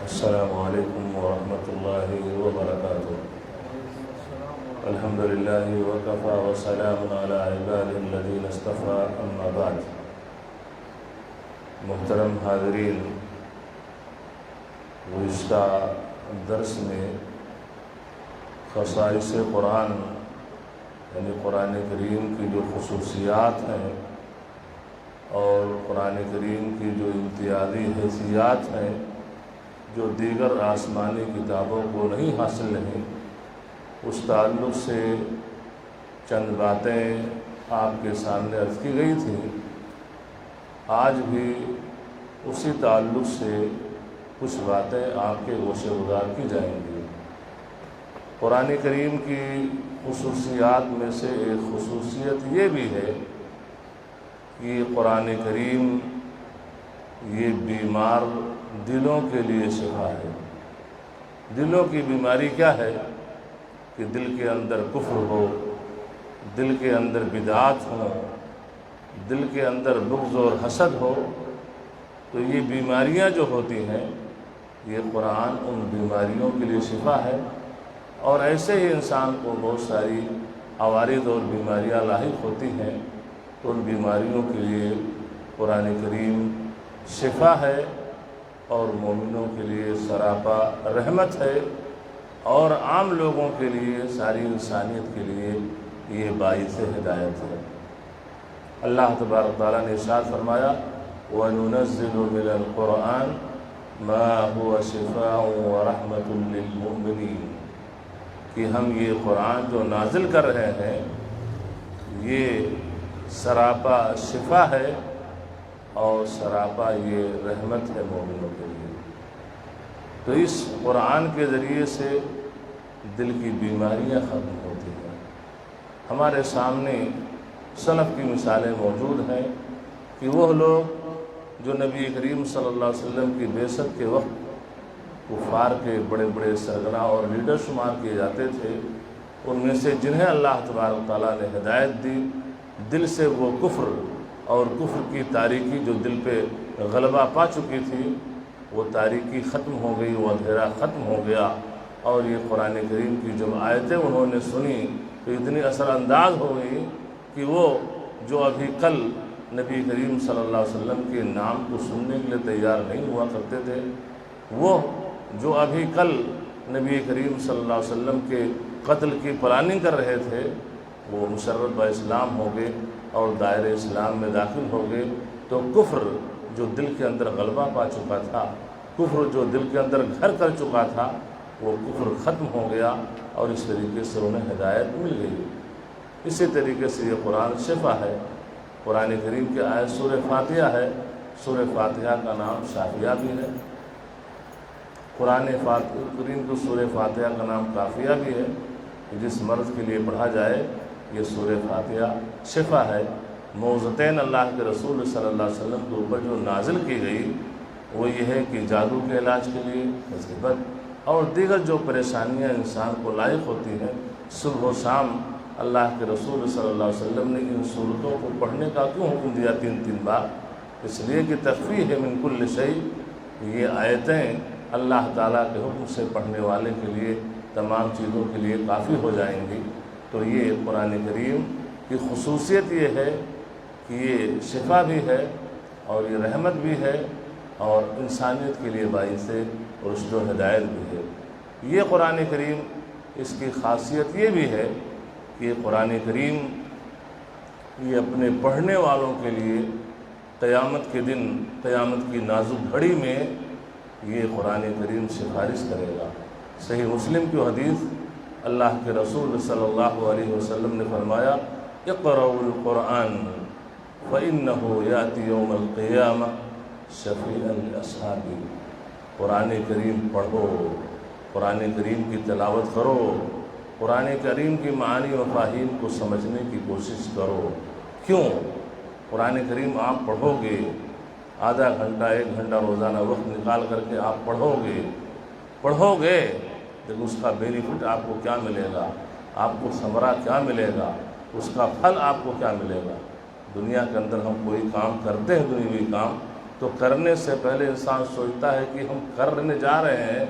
السلام علیکم ورحمۃ اللہ وبرکاتہ۔ الحمد للہ وکفیٰ وسلام علی عبادہ الذین اصطفیٰ، اما بعد۔ محترم حاضرین، گزشتہ درس میں خصائص قرآن یعنی قرآن کریم کی جو خصوصیات ہیں اور قرآن کریم کی جو امتیازی حیثیات ہیں جو دیگر آسمانی کتابوں کو نہیں حاصل ہیں، اس تعلق سے چند باتیں آپ کے سامنے عرض کی گئی تھیں۔ آج بھی اسی تعلق سے کچھ باتیں آپ کے گوشے گزار کی جائیں گی۔ قرآن کریم کی خصوصیات میں سے ایک خصوصیت یہ بھی ہے کہ قرآن کریم یہ بیمار دلوں کے لیے شفا ہے۔ دلوں کی بیماری کیا ہے کہ دل کے اندر کفر ہو، دل کے اندر بدعات ہو، دل کے اندر بغض اور حسد ہو، تو یہ بیماریاں جو ہوتی ہیں یہ قرآن ان بیماریوں کے لیے شفا ہے۔ اور ایسے ہی انسان کو بہت ساری عوارض اور بیماریاں لاحق ہوتی ہیں، تو ان بیماریوں کے لیے قرآن کریم شفا ہے اور مومنوں کے لیے سراپا رحمت ہے، اور عام لوگوں کے لیے، ساری انسانیت کے لیے یہ باعث ہدایت ہے۔ اللہ تبارک تعالیٰ نے ارشاد فرمایا وَنُنَزِّلُ مِنَ الْقُرْآنِ مَا هُوَ شِفَاءٌ وَرَحْمَةٌ لِّلْمُؤْمِنِينَ کہ ہم یہ قرآن جو نازل کر رہے ہیں یہ سراپا شفا ہے اور سراپا یہ رحمت ہے مومنوں کے لیے۔ تو اس قرآن کے ذریعے سے دل کی بیماریاں ختم ہوتی ہیں۔ ہمارے سامنے سلف کی مثالیں موجود ہیں کہ وہ لوگ جو نبی کریم صلی اللہ علیہ وسلم کی بعثت کے وقت کفار کے بڑے بڑے سربراہ اور لیڈر شمار کیے جاتے تھے، ان میں سے جنہیں اللہ تبارک تعالیٰ نے ہدایت دی، دل سے وہ کفر اور کفر کی تاریکی جو دل پہ غلبہ پا چکی تھی وہ تاریکی ختم ہو گئی، وہ اندھیرا ختم ہو گیا، اور یہ قرآن کریم کی جب آیتیں انہوں نے سنی تو اتنی اثر انداز ہو گئی کہ وہ جو ابھی کل نبی کریم صلی اللہ علیہ وسلم کے نام کو سننے کے لیے تیار نہیں ہوا کرتے تھے، وہ جو ابھی کل نبی کریم صلی اللہ علیہ وسلم کے قتل کی پلاننگ کر رہے تھے، وہ مسرت با اسلام ہو گئے اور دائرہ اسلام میں داخل ہو گئے۔ تو کفر جو دل کے اندر غلبہ پا چکا تھا، کفر جو دل کے اندر گھر کر چکا تھا، وہ کفر ختم ہو گیا اور اس طریقے سے انہیں ہدایت مل گئی۔ اسی طریقے سے یہ قرآن شفا ہے۔ قرآن کریم کی آیت سورہ فاتحہ ہے۔ سورہ فاتحہ کا نام شافیہ بھی ہے، قرآن کریم کو سورہ فاتحہ کا نام کافیہ بھی ہے کہ جس مرض کے لیے پڑھا جائے یہ سورہ فاتحہ شفا ہے۔ موعظتین اللہ کے رسول صلی اللہ علیہ وسلم کے اوپر جو نازل کی گئی وہ یہ ہے کہ جادو کے علاج کے لیے، مصیبت اور دیگر جو پریشانیاں انسان کو لاحق ہوتی ہیں، صبح و شام اللہ کے رسول صلی اللہ علیہ وسلم نے ان صورتوں کو پڑھنے کا کیوں حکم دیا 3 بار؟ اس لیے کہ تخفیف ہے من کل شیء، یہ آیتیں اللہ تعالیٰ کے حکم سے پڑھنے والے کے لیے تمام چیزوں کے لیے کافی ہو جائیں گی۔ تو یہ قرآن کریم کی خصوصیت یہ ہے کہ یہ شفا بھی ہے اور یہ رحمت بھی ہے اور انسانیت کے لیے باعث رشد و ہدایت بھی ہے۔ یہ قرآن کریم، اس کی خاصیت یہ بھی ہے کہ یہ قرآن کریم یہ اپنے پڑھنے والوں کے لیے قیامت کے دن، قیامت کی نازک گھڑی میں یہ قرآن کریم سفارش کرے گا۔ صحیح مسلم کی حدیث، اللہ کے رسول صلی اللہ علیہ وسلم نے فرمایا اقرؤوا القرآن فإنه يأتي يوم القیامہ شفیعا لأصحابہ۔ قرآن کریم پڑھو، قرآن کریم کی تلاوت کرو، قرآن کریم کی معانی و مفاہیم کو سمجھنے کی کوشش کرو۔ کیوں؟ قرآن کریم آپ پڑھو گے، آدھا گھنٹہ 1 گھنٹہ روزانہ وقت نکال کر کے آپ پڑھو گے لیکن اس کا بینیفٹ آپ کو کیا ملے گا، آپ کو ثمرہ کیا ملے گا، اس کا پھل آپ کو کیا ملے گا۔ دنیا کے اندر ہم کوئی کام کرتے ہیں دنیاوی کام، تو کرنے سے پہلے انسان سوچتا ہے کہ ہم کرنے جا رہے ہیں،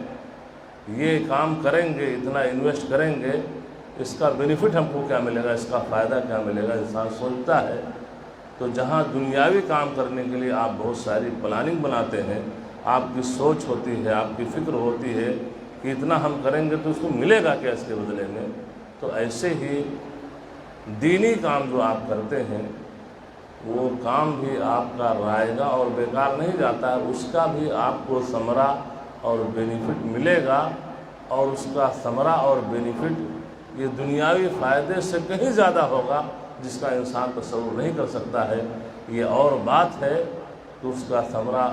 یہ کام کریں گے، اتنا انویسٹ کریں گے، اس کا بینیفٹ ہم کو کیا ملے گا، اس کا فائدہ کیا ملے گا، انسان سوچتا ہے۔ تو جہاں دنیاوی کام کرنے کے لیے آپ بہت ساری پلاننگ بناتے ہیں، آپ کی سوچ ہوتی ہے، آپ کی فکر ہوتی ہے کہ اتنا ہم کریں گے تو اس کو ملے گا کیا اس کے بدلے میں، تو ایسے ہی دینی کام جو آپ کرتے ہیں وہ کام بھی آپ کا رائے گا اور بیکار نہیں جاتا ہے، اس کا بھی آپ کو ثمرہ اور بینیفٹ ملے گا، اور اس کا ثمرہ اور بینیفٹ یہ دنیاوی فائدے سے کہیں زیادہ ہوگا جس کا انسان تصور نہیں کر سکتا ہے۔ یہ اور بات ہے کہ اس کا ثمرہ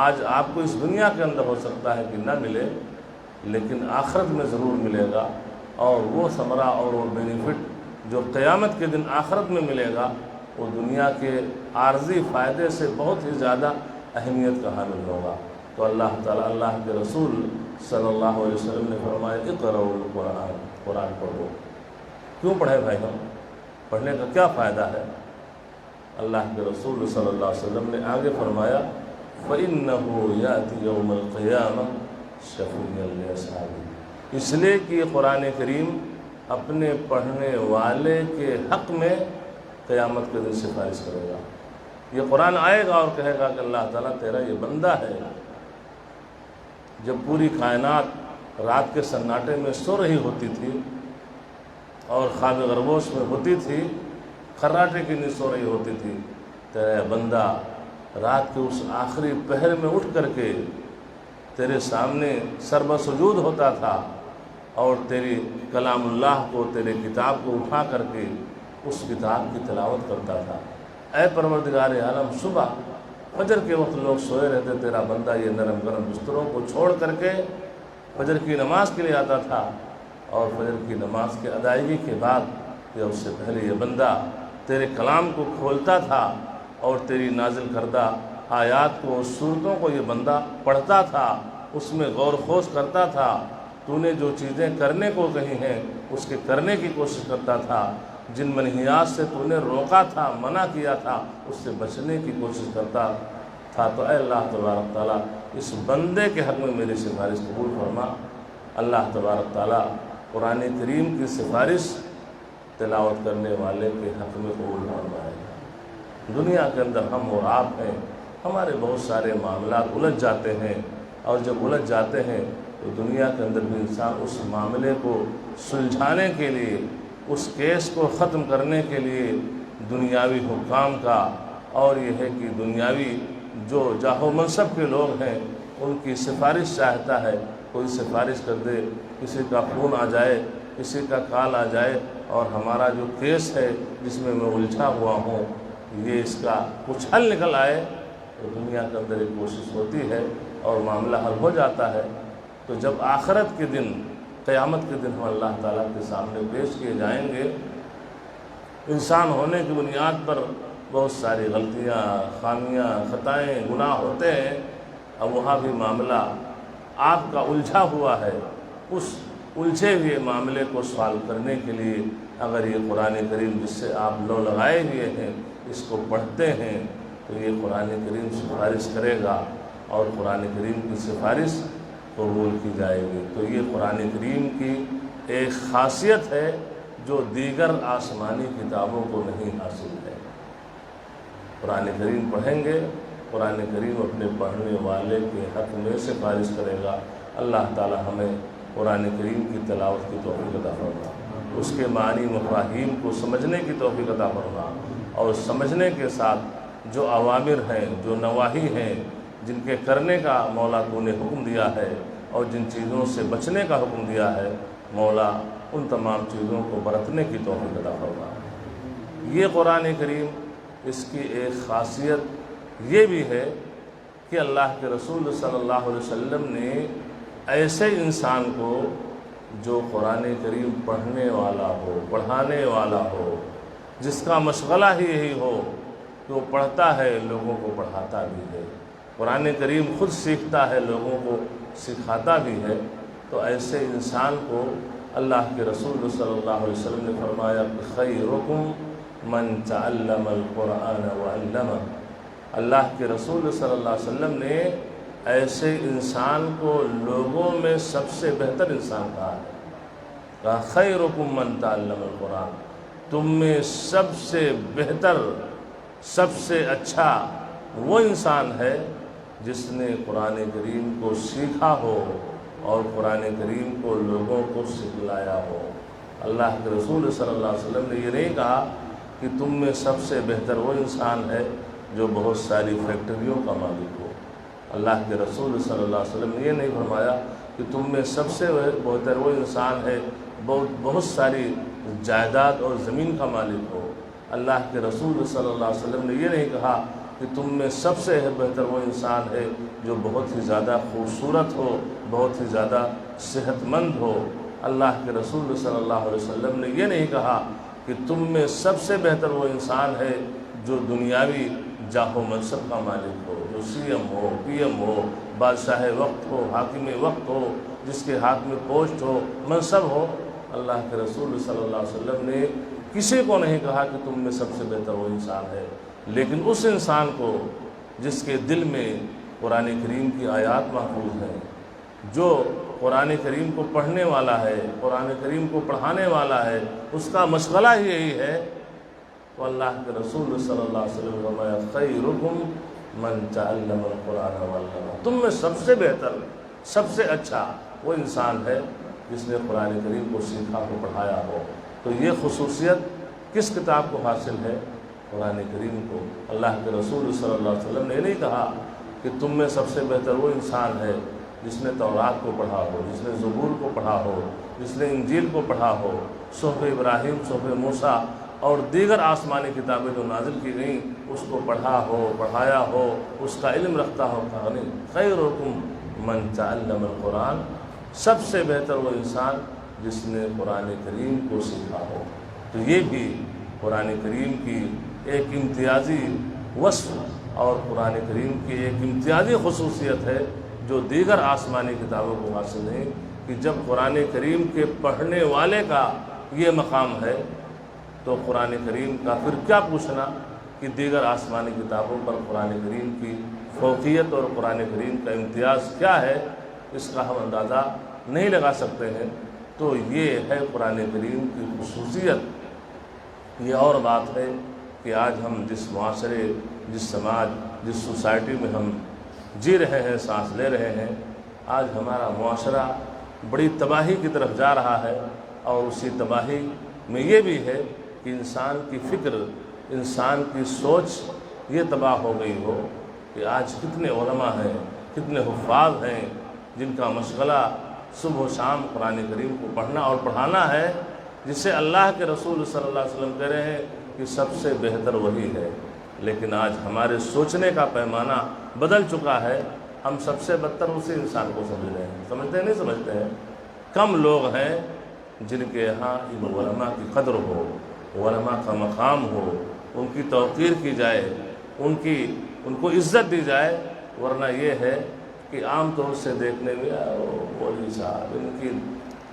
آج آپ کو اس دنیا کے اندر ہو سکتا ہے کہ نہ ملے، لیکن آخرت میں ضرور ملے گا، اور وہ ثمرہ اور وہ بینیفٹ جو قیامت کے دن آخرت میں ملے گا وہ دنیا کے عارضی فائدے سے بہت ہی زیادہ اہمیت کا حامل ہوگا۔ تو اللہ تعالیٰ، اللہ کے رسول صلی اللہ علیہ وسلم نے فرمایا اقرؤ القرآن، قرآن پڑھو۔ کیوں پڑھے بھائی ہم؟ پڑھنے کا کیا فائدہ ہے؟ اللہ کے رسول صلی اللہ علیہ وسلم نے آگے فرمایا فَإِنَّهُ يَأْتِي يَوْمَ الْقِيَامَةِ شَفِيعًا لِأَصْحَابِهِ، اس لیے کہ قرآن کریم اپنے پڑھنے والے کے حق میں قیامت کے دن سفارش کرے گا۔ یہ قرآن آئے گا اور کہے گا کہ اللہ تعالیٰ تیرا یہ بندہ ہے، جب پوری کائنات رات کے سناٹے میں سو رہی ہوتی تھی اور خواب غربوش میں ہوتی تھی، خراٹے کی نیند سو رہی ہوتی تھی، تیرا بندہ رات کے اس آخری پہر میں اٹھ کر کے تیرے سامنے سربہ سجود ہوتا تھا اور تیری کلام اللہ کو، تیرے کتاب کو اٹھا کر کے اس کتاب کی تلاوت کرتا تھا۔ اے پروردگار عالم، صبح فجر کے وقت لوگ سوئے رہتے، تیرا بندہ یہ نرم گرم بستروں کو چھوڑ کر کے فجر کی نماز کے لیے آتا تھا، اور فجر کی نماز کے ادائیگی کے بعد یا اس سے پہلے یہ بندہ تیرے کلام کو کھولتا تھا اور تیری نازل کردہ آیات کو، صورتوں کو یہ بندہ پڑھتا تھا، اس میں غور و خوض کرتا تھا، تو نے جو چیزیں کرنے کو کہی ہیں اس کے کرنے کی کوشش کرتا تھا، جن منہیات سے تو نے روکا تھا، منع کیا تھا، اس سے بچنے کی کوشش کرتا تھا۔ تو اے اللہ تبارک تعالیٰ، اس بندے کے حق میں میری سفارش قبول فرما۔ اللہ تبارک تعالیٰ قرآن کریم کی سفارش تلاوت کرنے والے کے حق میں قبول فرمائے گا۔ دنیا کے اندر ہم اور آپ ہیں، ہمارے بہت سارے معاملات الجھ جاتے ہیں، اور جب الجھ جاتے ہیں تو دنیا کے اندر بھی انسان اس معاملے کو سلجھانے کے لیے، اس کیس کو ختم کرنے کے لیے دنیاوی حکام کا، اور یہ ہے کہ دنیاوی جو جاہ و منصب کے لوگ ہیں ان کی سفارش چاہتا ہے۔ کوئی سفارش کر دے، کسی کا فون آ جائے، کسی کا کال آ جائے، اور ہمارا جو کیس ہے جس میں الجھا ہوا ہوں یہ اس کا کچھ حل نکل آئے، تو دنیا کے اندر ایک کوشش ہوتی ہے اور معاملہ حل ہو جاتا ہے۔ تو جب آخرت کے دن، قیامت کے دن ہم اللہ تعالیٰ کے سامنے پیش کیے جائیں گے، انسان ہونے کی بنیاد پر بہت ساری غلطیاں، خامیاں، خطائیں، گناہ ہوتے ہیں، اب وہاں بھی معاملہ آپ کا الجھا ہوا ہے، اس الجھے ہوئے معاملے کو سوالو کرنے کے لیے اگر یہ قرآن کریم جس سے آپ لو لگائے ہوئے ہیں اس کو پڑھتے ہیں تو یہ قرآن کریم سفارش کرے گا، اور قرآن کریم کی سفارش قبول کی جائے گی۔ تو یہ قرآن کریم کی ایک خاصیت ہے جو دیگر آسمانی کتابوں کو نہیں حاصل ہے۔ قرآن کریم پڑھیں گے، قرآن کریم اپنے پڑھنے والے کے حق میں سفارش کرے گا۔ اللہ تعالی ہمیں قرآن کریم کی تلاوت کی توفیق عطا فرما، اس کے معنی مفاہیم کو سمجھنے کی توفیق عطا فرما، اور سمجھنے کے ساتھ جو اوامر ہیں، جو نواہی ہیں، جن کے کرنے کا مولا تو نے حکم دیا ہے، اور جن چیزوں سے بچنے کا حکم دیا ہے، مولا ان تمام چیزوں کو برتنے کی توفیق عطا فرما۔ یہ قرآن کریم، اس کی ایک خاصیت یہ بھی ہے کہ اللہ کے رسول صلی اللہ علیہ وسلم نے ایسے انسان کو جو قرآن کریم پڑھنے والا ہو، پڑھانے والا ہو، جس کا مشغلہ ہی یہی ہو کہ وہ پڑھتا ہے، لوگوں کو پڑھاتا بھی ہے، قرآن کریم خود سیکھتا ہے، لوگوں کو سکھاتا بھی ہے، تو ایسے انسان کو اللہ کے رسول صلی اللہ علیہ وسلم نے فرمایا کہ خیرکم من تعلم القرآن وعلمہ، اللہ کے رسول صلی اللہ علیہ وسلم نے ایسے انسان کو لوگوں میں سب سے بہتر انسان کہا ہے، کہا خیرکم من تعلم القرآن، تم میں سب سے بہتر، سب سے اچھا وہ انسان ہے جس نے قرآن کریم کو سیکھا ہو اور قرآن کریم کو لوگوں کو سکھلایا ہو۔ اللہ کے رسول صلی اللہ علیہ وسلم نے یہ نہیں کہا کہ تم میں سب سے بہتر وہ انسان ہے جو بہت ساری فیکٹریوں کا مالک ہو۔ اللہ کے رسول صلی اللہ علیہ وسلم نے یہ نہیں فرمایا کہ تم میں سب سے بہتر وہ انسان ہے بہت ساری جائیداد اور زمین کا مالک ہو۔ اللہ کے رسول صلی اللہ علیہ وسلم نے یہ نہیں کہا کہ تم میں سب سے بہتر وہ انسان ہے جو بہت ہی زیادہ خوبصورت ہو، بہت ہی زیادہ صحت مند ہو۔ اللہ کے رسول صلی اللہ علیہ وسلم نے یہ نہیں کہا کہ تم میں سب سے بہتر وہ انسان ہے جو دنیاوی جاہ و منصب کا مالک ہو، جو سی ایم ہو، پی ایم ہو، بادشاہ وقت ہو، حاکم وقت ہو، جس کے ہاتھ میں پوسٹ ہو، منصب ہو۔ اللہ کے رسول صلی اللہ علیہ وسلم نے کسی کو نہیں کہا کہ تم میں سب سے بہتر وہ انسان ہے، لیکن اس انسان کو جس کے دل میں قرآن کریم کی آیات محفوظ ہیں، جو قرآن کریم کو پڑھنے والا ہے، قرآن کریم کو پڑھانے والا ہے، اس کا مشغلہ ہی یہی ہے، تو اللہ کے رسول صلی اللہ علیہ وسلم فرمایا خیرکم من تعلم القرآن وعلمہ، تم میں سب سے بہتر، سب سے اچھا وہ انسان ہے جس نے قرآن کریم کو سیکھا ہو، پڑھایا ہو۔ تو یہ خصوصیت کس کتاب کو حاصل ہے؟ قرآن کریم کو۔ اللہ کے رسول صلی اللہ علیہ وسلم نے نہیں کہا کہ تم میں سب سے بہتر وہ انسان ہے جس نے تورات کو پڑھا ہو، جس نے زبور کو پڑھا ہو، جس نے انجیل کو پڑھا ہو، صحف ابراہیم، صحف موسیٰ اور دیگر آسمانی کتابیں جو نازل کی گئیں اس کو پڑھا ہو، پڑھایا ہو، اس کا علم رکھتا ہو۔ کہا نہیں، خیرکم من تعلم القرآن، سب سے بہتر وہ انسان جس نے قرآن کریم کو سیکھا ہو۔ تو یہ بھی قرآن کریم کی ایک امتیازی وصف اور قرآن کریم کی ایک امتیازی خصوصیت ہے جو دیگر آسمانی کتابوں کو حاصل نہیں، کہ جب قرآن کریم کے پڑھنے والے کا یہ مقام ہے تو قرآن کریم کا پھر کیا پوچھنا کہ دیگر آسمانی کتابوں پر قرآن کریم کی فوقیت اور قرآن کریم کا امتیاز کیا ہے، اس کا ہم اندازہ نہیں لگا سکتے ہیں۔ تو یہ ہے قرآن کریم کی خصوصیت۔ یہ اور بات ہے کہ آج ہم جس معاشرے، جس سماج، جس سوسائٹی میں ہم جی رہے ہیں، سانس لے رہے ہیں، آج ہمارا معاشرہ بڑی تباہی کی طرف جا رہا ہے، اور اسی تباہی میں یہ بھی ہے کہ انسان کی فکر، انسان کی سوچ یہ تباہ ہو گئی ہو کہ آج کتنے علماء ہیں، کتنے حفاظ ہیں جن کا مشغلہ صبح و شام قرآن کریم کو پڑھنا اور پڑھانا ہے، جسے اللہ کے رسول صلی اللہ علیہ وسلم کہہ رہے ہیں کہ سب سے بہتر وہی ہے۔ لیکن آج ہمارے سوچنے کا پیمانہ بدل چکا ہے، ہم سب سے بدتر اسی انسان کو سمجھ رہے ہیں۔ سمجھتے ہیں نہیں سمجھتے ہیں؟ کم لوگ ہیں جن کے یہاں ان علماء کی قدر ہو، علماء کا مقام ہو، ان کی توقیر کی جائے، ان کو عزت دی جائے، ورنہ یہ ہے کہ عام طور سے دیکھنے میں مولوی صاحب، ان کی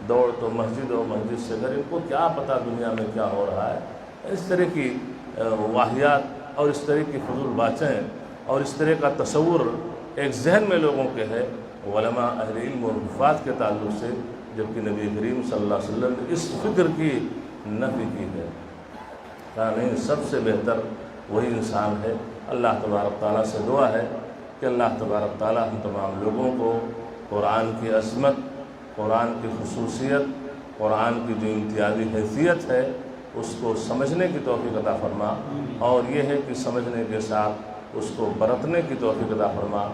دوڑ تو مسجد و مسجد سے گھر، ان کو کیا پتہ دنیا میں کیا ہو رہا ہے۔ اس طرح کی واہیات اور اس طرح کی فضول باتیں اور اس طرح کا تصور ایک ذہن میں لوگوں کے ہے علماء، اہل علم اور حفاظ کے تعلق سے، جبکہ نبی کریم صلی اللہ علیہ وسلم نے اس فکر کی نفی کی ہے۔ کہا نہیں، سب سے بہتر وہی انسان ہے۔ اللہ تبارک تعالیٰ سے دعا ہے کہ اللہ تبارک تعالیٰ ہم تمام لوگوں کو قرآن کی عظمت، قرآن کی خصوصیت، قرآن کی جو امتیازی حیثیت ہے اس کو سمجھنے کی توفیق عطا فرما، اور یہ ہے کہ سمجھنے کے ساتھ اس کو برتنے کی توفیق عطا فرما۔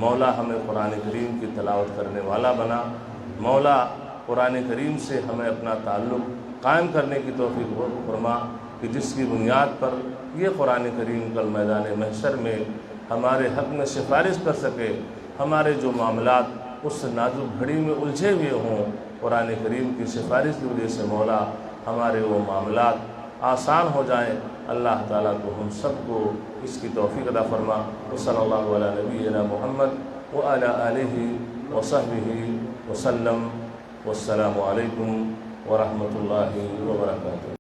مولا ہمیں قرآن کریم کی تلاوت کرنے والا بنا، مولا قرآن کریم سے ہمیں اپنا تعلق قائم کرنے کی توفیق فرما، کہ جس کی بنیاد پر یہ قرآن کریم کل میدان محشر میں ہمارے حق میں سفارش کر سکے۔ ہمارے جو معاملات اس نازک گھڑی میں الجھے ہوئے ہوں، قرآن کریم کی سفارش کی وجہ سے مولا ہمارے وہ معاملات آسان ہو جائیں۔ اللہ تعالیٰ کو ہم سب کو اس کی توفیق عطا فرما۔ صلی اللہ علیہ نبینا محمد وعلی آلہ وصحبہ وسلم، والسلام علیکم ورحمۃ اللہ وبرکاتہ۔